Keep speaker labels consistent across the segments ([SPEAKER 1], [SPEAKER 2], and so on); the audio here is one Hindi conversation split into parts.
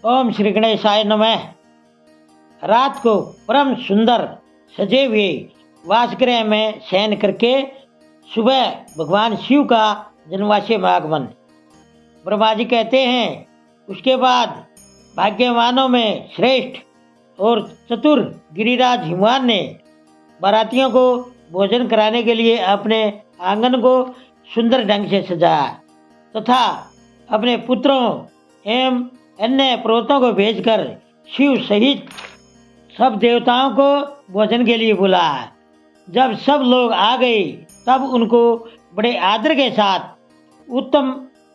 [SPEAKER 1] ओम श्री गणेशाय नमः। रात को परम सुंदर सजे हुए वासगृह में शयन करके सुबह भगवान शिव का जन्माशय में आगमन। ब्रह्मा जी कहते हैं उसके बाद भाग्यवानों में श्रेष्ठ और चतुर गिरिराज हिमवान ने बारातियों को भोजन कराने के लिए अपने आंगन को सुंदर ढंग से सजाया तथा अपने पुत्रों एवं अन्य पर्वतों को भेजकर शिव सहित सब देवताओं को भोजन के लिए बुलाया। जब सब लोग आ गए तब उनको बड़े आदर के साथ उत्तम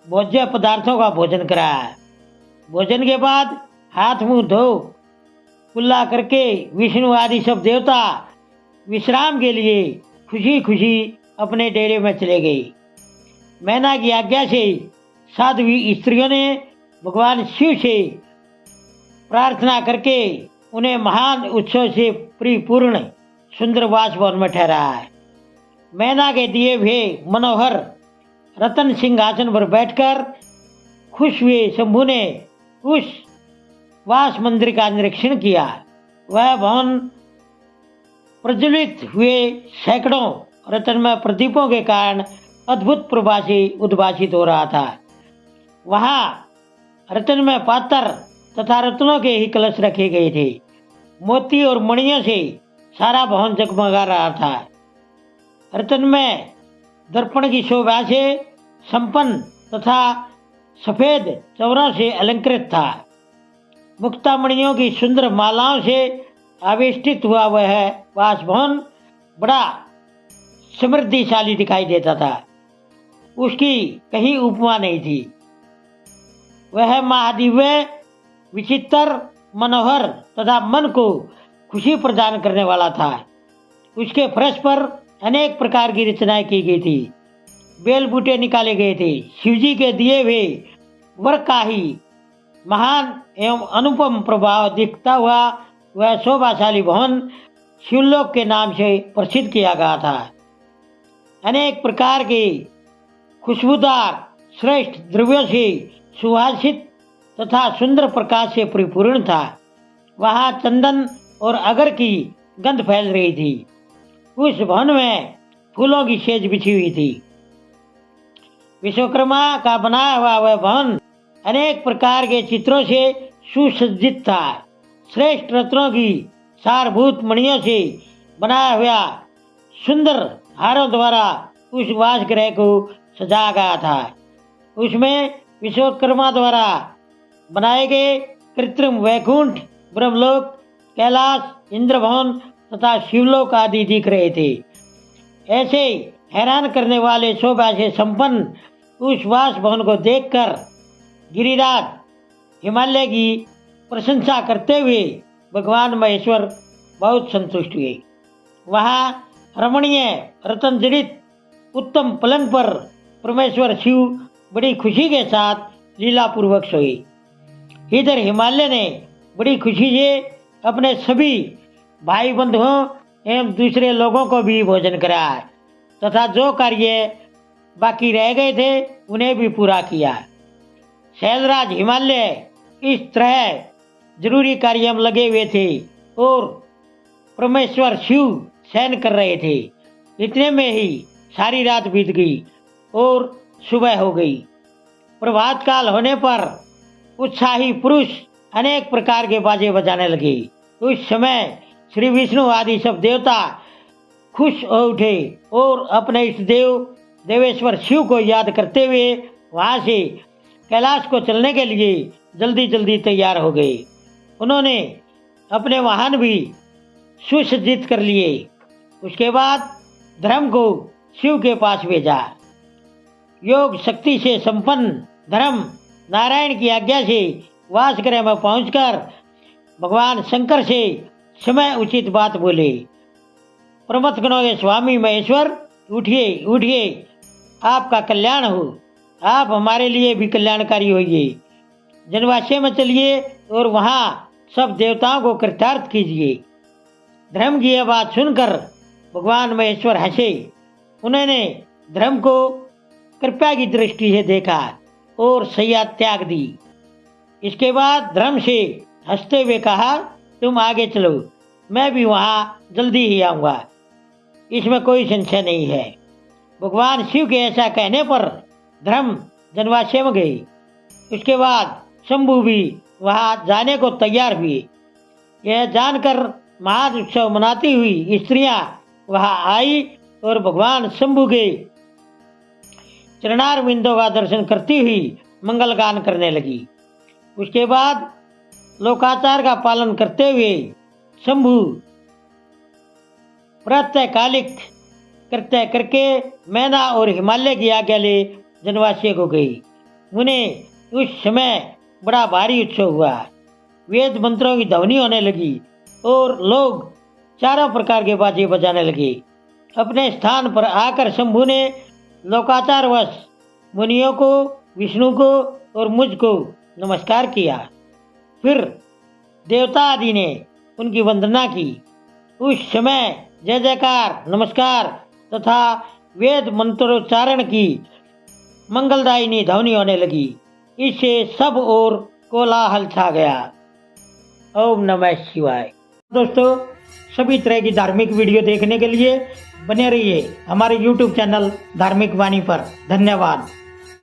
[SPEAKER 1] भोज्य पदार्थों का भोजन कराया। भोजन के बाद हाथ मुंह धो कुल्ला करके विष्णु आदि सब देवता विश्राम के लिए खुशी खुशी अपने डेरे में चले गए। मैना की आज्ञा से साध्वी स्त्रियों ने भगवान शिव से प्रार्थना करके उन्हें महान उत्सव से परिपूर्ण सुंदर वासभवन में ठहराया है। मैना के दिए हुए मनोहर रतन सिंहासन पर बैठकर खुश हुए शंभु ने उस वास मंदिर का निरीक्षण किया। वह भवन प्रज्वलित हुए सैकड़ों रत्नमय प्रदीपों के कारण अद्भुत प्रभा से उद्भासित हो रहा था। वहाँ रत्नमय पात्र तथा रत्नों के ही कलश रखे गए थे। मोती और मणियों से सारा भवन जगमगा रहा था। रत्नमय दर्पण की शोभा से संपन्न तथा सफेद चौरों से अलंकृत था। मुक्तामणियों की सुंदर मालाओं से आवेष्टित हुआ वह वासभवन बड़ा समृद्धिशाली दिखाई देता था। उसकी कहीं उपमा नहीं थी। वह महादिव्य विचित्र मनोहर तथा मन को खुशी प्रदान करने वाला था। उसके फर्श पर अनेक प्रकार की रचनाएं की गई थी। बेल बूटे निकाले गए थे। शिवजी के दिए हुए वर का ही महान एवं अनुपम प्रभाव दिखता हुआ वह शोभाशाली भवन शिवलोक के नाम से प्रसिद्ध किया गया था। अनेक प्रकार के खुशबूदार श्रेष्ठ द्रव्यों से सुवासित तथा सुंदर प्रकाश से परिपूर्ण था। वहाँ चंदन और अगर की गंध फैल रही थी। उस भवन में फूलों की सेज बिछी हुई थी। विश्वकर्मा का बनाया हुआ वह भवन अनेक प्रकार के चित्रों से सुसज्जित था। श्रेष्ठ रत्नों की सारभूत मणियों से बनाया हुआ सुंदर हारों द्वारा उस वासगृह को सजाया गया था। उसमें विश्वकर्मा द्वारा बनाए गए कृत्रिम वैकुंठ, ब्रह्मलोक, कैलाश, इंद्रभवन तथा शिवलोक आदि दिख रहे थे। ऐसे हैरान करने वाले शोभा से संपन्न उस वास भवन को देखकर गिरिराज हिमालय की प्रशंसा करते हुए भगवान महेश्वर बहुत संतुष्ट हुए। वहाँ रमणीय रतन जड़ित उत्तम पलंग पर परमेश्वर शिव बड़ी खुशी के साथ लीला पूर्वक सोए। इधर हिमालय ने बड़ी खुशी से अपने सभी भाई बंधुओं एवं दूसरे लोगों को भी भोजन कराया तथा जो कार्य बाकी रह गए थे उन्हें भी पूरा किया। शैलराज हिमालय इस तरह जरूरी कार्य में लगे हुए थे और परमेश्वर शिव शयन कर रहे थे। इतने में ही सारी रात बीत गई और सुबह हो गई। प्रभात काल होने पर उत्साही पुरुष अनेक प्रकार के बाजे बजाने लगे। उस समय श्री विष्णु आदि सब देवता खुश हो उठे और अपने इष्ट देव देवेश्वर शिव को याद करते हुए वहां से कैलाश को चलने के लिए जल्दी जल्दी तैयार हो गए। उन्होंने अपने वाहन भी सुसज्जित कर लिए। उसके बाद धर्म को शिव के पास भेजा। योग शक्ति से संपन्न धर्म नारायण की आज्ञा से वासगृह में पहुंचकर भगवान शंकर से समय उचित बात बोले। प्रमथ गणों के स्वामी महेश्वर, उठिए उठिए, आपका कल्याण हो। आप हमारे लिए भी कल्याणकारी होइए। जनवास्य में चलिए और वहाँ सब देवताओं को कृतार्थ कीजिए। धर्म की यह बात सुनकर भगवान महेश्वर हंसे। उन्होंने धर्म को कृपा की दृष्टि से देखा और सैया त्याग दी। इसके बाद धर्म से हंसते हुए कहा, तुम आगे चलो, मैं भी वहाँ जल्दी ही आऊँगा, इसमें कोई संशय नहीं है। भगवान शिव के ऐसा कहने पर धर्म जनवासे में गई। उसके बाद शंभू भी वहाँ जाने को तैयार हुए। यह जानकर महाउत्सव मनाती हुई स्त्रियां वहाँ आई और भगवान शंभू के चरणार बिंदों का दर्शन करती हुई मंगल गान करने लगी। उसके बाद लोकाचार का पालन करते हुए शंभू प्रातःकालिक कृत्य करके मैना और हिमालय की आज्ञा ले जनवासी को गई। उन्हें उस समय बड़ा भारी उत्सव हुआ। वेद मंत्रों की ध्वनि होने लगी और लोग चारों प्रकार के बाजे बजाने लगे। अपने स्थान पर आकर शंभू ने लोकाचारवश मुनियों को, विष्णु को और मुझको नमस्कार किया। फिर देवता आदि ने उनकी वंदना की। उस समय जय जयकार, नमस्कार तथा वेद मंत्रोच्चारण की मंगलदायिनी ध्वनि होने लगी। इससे सब ओर कोलाहल छा गया। ओम नमः शिवाय। दोस्तों, सभी तरह की धार्मिक वीडियो देखने के लिए बने रहिए हमारे YouTube चैनल धार्मिक वाणी पर। धन्यवाद।